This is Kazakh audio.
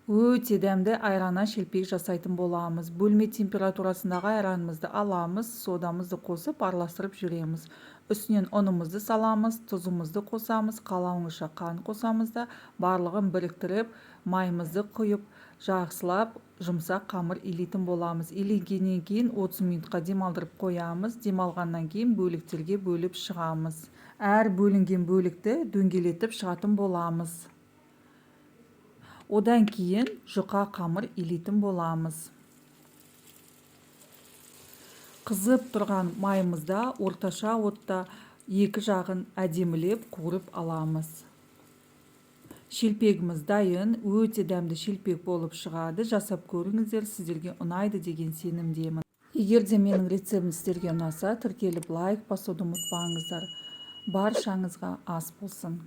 Өте дәмді айраннан шелпек жасайтын боламыз. Бөлме температурасындағы айранымызды аламыз, содамызды қосып араластырып жүреміз. Үстінен ұнымызды саламыз, тұзымызды қосамыз, қалауыңызша қант қосамыз да барлығын біріктіріп, майымызды құйып, жақсылап жұмсақ қамыр илейтін боламыз. Илегеннен кейін 30 минутқа демалдырып қоямыз. Демалғаннан кейін бөліктерге бөліп шығамыз. Әр бөлінген бөлікті дөңгелетіп шығатын боламыз. Одан кейін жұқа қамыр илейтін боламыз. Қызып тұрған майымызда орташа отта екі жағын әдемілеп қуырып аламыз. Шелпегіміз дайын, өте дәмді шелпек болып шығады. Жасап көріңіздер, сіздерге ұнайды деген сенімдемін. Егер де менің рецептім сіздерге ұнаса, тіркеліп лайк басуды ұмытпаңыздар. Баршаңызға ас болсын.